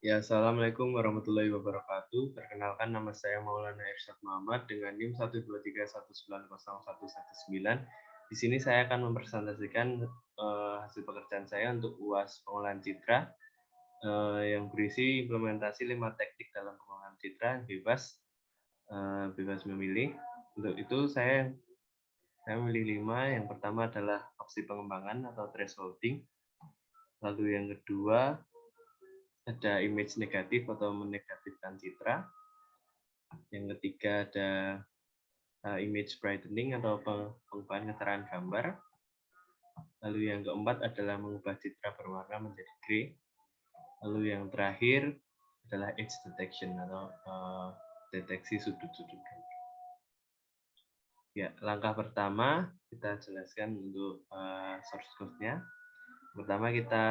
Ya, assalamualaikum warahmatullahi wabarakatuh. Perkenalkan, nama saya Maulana Irsyad Muhammad dengan NIM 123110119. Di sini saya akan mempresentasikan hasil pekerjaan saya untuk UAS pengolahan citra yang berisi implementasi 5 teknik dalam pengolahan citra bebas bebas memilih. Untuk itu saya memilih 5. Yang pertama adalah opsi pengembangan atau thresholding. Lalu yang kedua ada image negatif atau menegatifkan citra. Yang ketiga ada image brightening atau pengubahan keterangan gambar. Lalu yang keempat adalah mengubah citra berwarna menjadi gray. Lalu yang terakhir adalah edge detection atau deteksi sudut-sudut. Ya, langkah pertama kita jelaskan untuk source code-nya. Pertama kita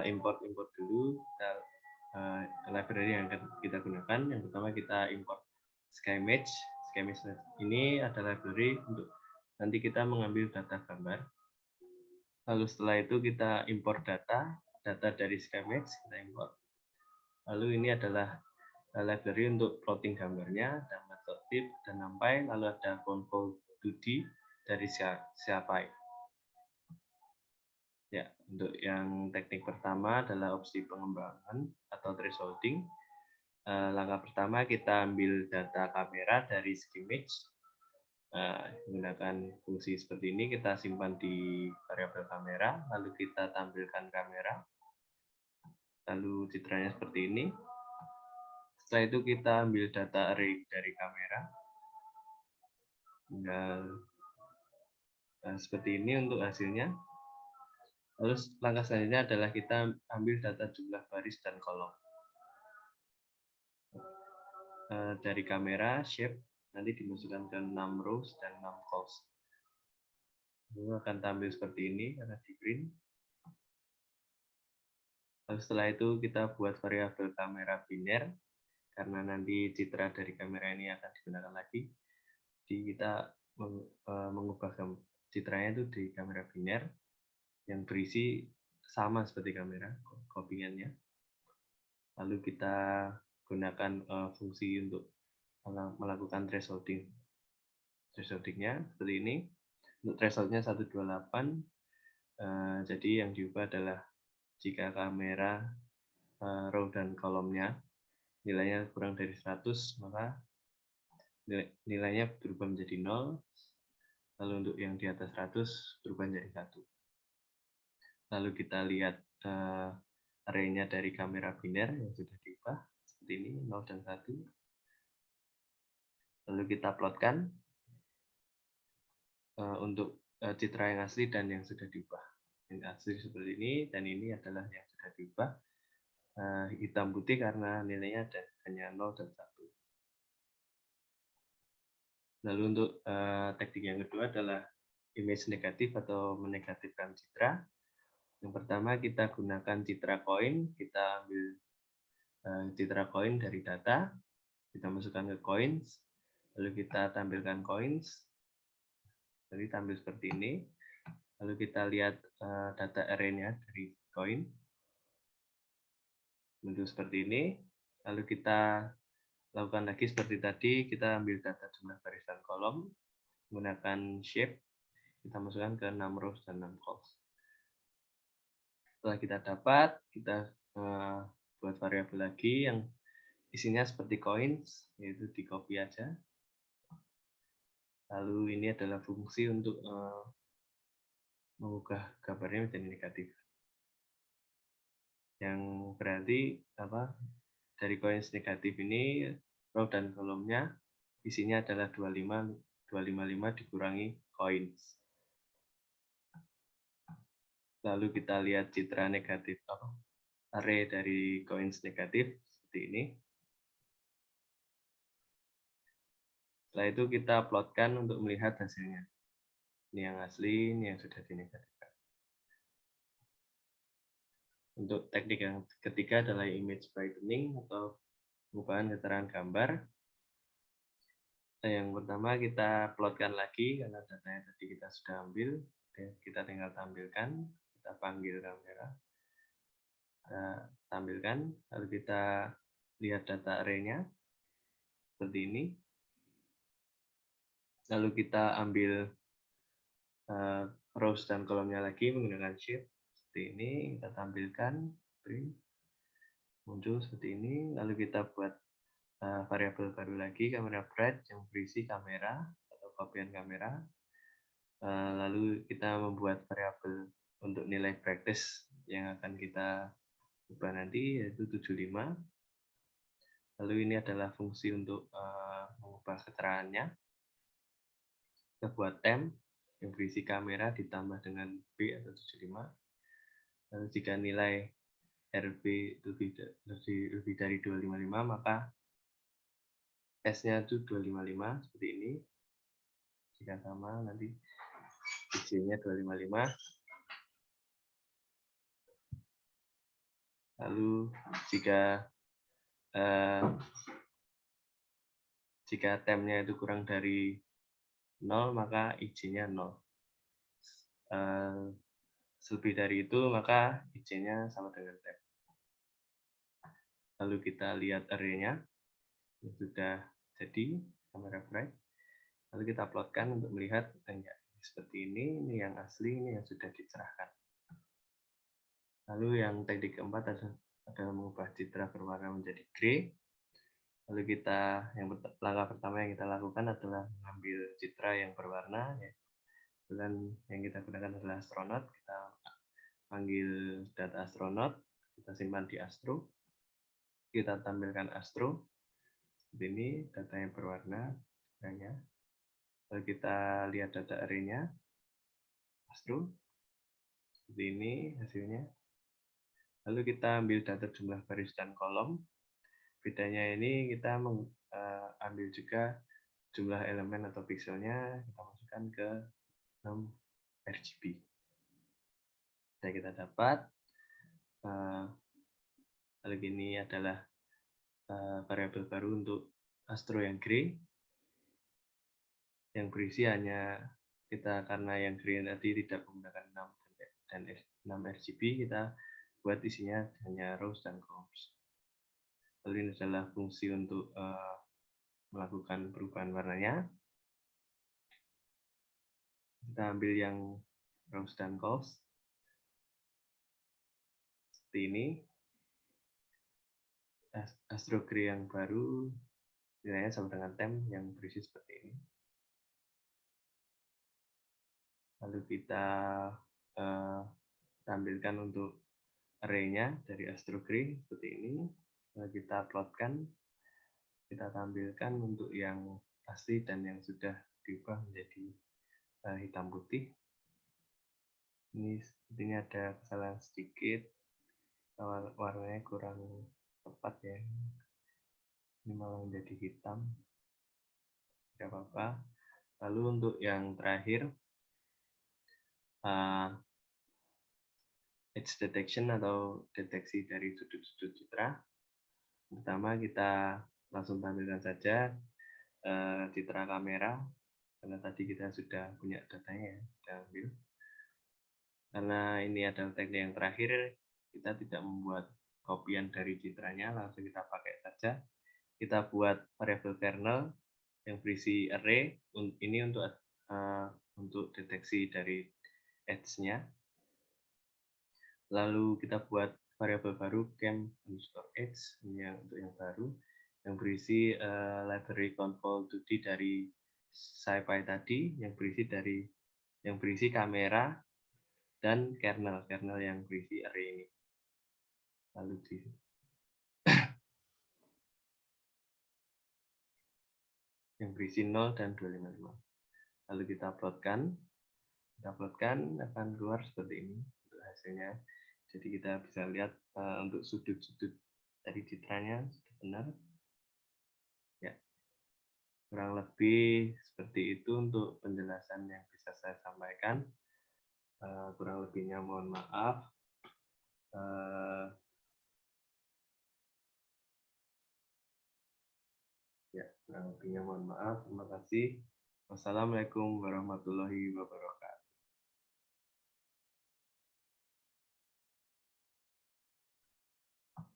import dulu library yang akan kita gunakan. Yang pertama kita import SkyMatch. SkyMatch ini adalah library untuk nanti kita mengambil data gambar. Lalu setelah itu kita import data dari SkyMatch kita import. Lalu ini adalah library untuk plotting gambarnya, dan matplotlib dan numpy. Lalu ada control 2D dari SciPy. Ya, untuk yang teknik pertama adalah opsi pengembangan atau thresholding. Langkah pertama kita ambil data kamera dari SkyMatch. Menggunakan fungsi seperti ini, kita simpan di variabel kamera, lalu kita tampilkan kamera, lalu citranya seperti ini. Setelah itu kita ambil data array dari kamera, tinggal seperti ini untuk hasilnya. Lalu langkah selanjutnya adalah kita ambil data jumlah baris dan kolom dari kamera shape, nanti dimasukkan ke 6 rows dan 6 columns. Lalu akan tampil seperti ini karena di print. Lalu setelah itu kita buat variabel kamera biner, karena nanti citra dari kamera ini akan digunakan lagi. Jadi kita mengubah citranya itu di kamera biner yang berisi sama seperti kamera, copingannya. Lalu kita gunakan fungsi untuk melakukan thresholding. Thresholdingnya seperti ini. Untuk thresholdnya 128. Jadi yang diubah adalah jika kamera row dan kolomnya nilainya kurang dari 100, maka nilainya berubah menjadi 0. Lalu untuk yang di atas 100 berubah menjadi 1. Lalu kita lihat array-nya dari kamera biner yang sudah diubah seperti ini, 0 dan 1. Lalu kita plotkan untuk citra yang asli dan yang sudah diubah. Yang asli seperti ini, dan ini adalah yang sudah diubah. Hitam putih karena nilainya hanya 0 dan 1. Lalu untuk teknik yang kedua adalah image negatif atau menegatifkan citra. Yang pertama kita gunakan citra koin, kita ambil citra koin dari data, kita masukkan ke coins, lalu kita tampilkan coins, jadi tampil seperti ini. Lalu kita lihat data array-nya dari coin, bentuk seperti ini. Lalu kita lakukan lagi seperti tadi, kita ambil data jumlah baris dan kolom, menggunakan shape, kita masukkan ke 6 rows dan 6 columns. Setelah kita dapat, kita buat variabel lagi yang isinya seperti coins, yaitu di copy aja. Lalu ini adalah fungsi untuk mengubah gambarnya menjadi negatif. Yang berarti dari coins negatif ini row dan kolomnya isinya adalah 255 dikurangi coins. Lalu kita lihat citra negatif array dari coins negatif seperti ini. Setelah itu kita plotkan untuk melihat hasilnya. Ini yang asli, ini yang sudah dinegatifkan. Untuk teknik yang ketiga adalah image brightening atau pengubahan keterangan gambar. Yang pertama kita plotkan lagi karena datanya tadi kita sudah ambil. Kita tinggal tampilkan, kita panggil kamera, kita tampilkan, lalu kita lihat data array-nya seperti ini. Lalu kita ambil rows dan kolomnya lagi menggunakan shift seperti ini, kita tampilkan print muncul seperti ini. Lalu kita buat variabel baru lagi, kamera bright, yang berisi kamera atau kopian kamera. Lalu kita membuat variabel untuk nilai practice yang akan kita ubah nanti, yaitu 75. Lalu ini adalah fungsi untuk mengubah keterangannya. Kita buat temp yang berisi kamera ditambah dengan B atau 75. Lalu jika nilai RB lebih dari 255, maka S-nya itu 255 seperti ini. Jika sama, nanti IJ-nya 255. Lalu jika temp-nya itu kurang dari 0, maka IJ-nya 0. Lebih dari itu, maka IJ-nya sama dengan temp. Lalu kita lihat array-nya yang sudah jadi, kamera bright. Lalu kita plotkan untuk melihat seperti ini yang asli, ini yang sudah dicerahkan. Lalu yang teknik keempat adalah mengubah citra berwarna menjadi grey. Lalu langkah pertama yang kita lakukan adalah mengambil citra yang berwarna. Dan yang kita gunakan adalah astronot. Kita panggil data astronot, kita simpan di astro. Kita tampilkan astro. Ini data yang berwarna. Lalu kita lihat data array-nya, astro. Seperti ini hasilnya. Lalu kita ambil data jumlah baris dan kolom. Bedanya ini kita ambil juga jumlah elemen atau pixelnya, kita masukkan ke 6 RGB. Dan kita dapat, lalu ini adalah variabel baru untuk astro yang grey, yang berisi hanya karena yang grey tadi tidak menggunakan 6 RGB, kita buat isinya hanya rows dan columns. Lalu ini adalah fungsi untuk melakukan perubahan warnanya. Kita ambil yang rows dan columns seperti ini. Astro Grey yang baru nilainya sama dengan temp yang berisi seperti ini. Lalu kita tampilkan untuk array-nya dari Astro Grey seperti ini. Lalu kita plotkan, kita tampilkan untuk yang asli dan yang sudah diubah menjadi hitam putih. Ini sepertinya ada kesalahan sedikit, warnanya kurang tepat ya. Ini malah menjadi hitam. Tidak apa-apa. Lalu untuk yang terakhir, edge detection atau deteksi dari sudut-sudut citra. Pertama kita langsung tampilkan saja citra kamera, karena tadi kita sudah punya datanya ya, kita ambil. Karena ini adalah teknik yang terakhir, kita tidak membuat kopian dari citranya, langsung kita pakai saja. Kita buat variabel kernel yang berisi array, ini untuk deteksi dari edge-nya. Lalu kita buat variabel baru cam_edge untuk yang baru, yang berisi library control2D dari SciPy tadi, yang berisi kamera dan kernel yang berisi array ini. Lalu yang berisi 0 dan 255. Lalu kita plotkan akan keluar seperti ini untuk hasilnya. Jadi kita bisa lihat untuk sudut-sudut dari citranya sudah benar. Ya, kurang lebih seperti itu untuk penjelasan yang bisa saya sampaikan. Kurang lebihnya mohon maaf. Ya, kurang lebihnya mohon maaf. Terima kasih. Wassalamualaikum warahmatullahi wabarakatuh.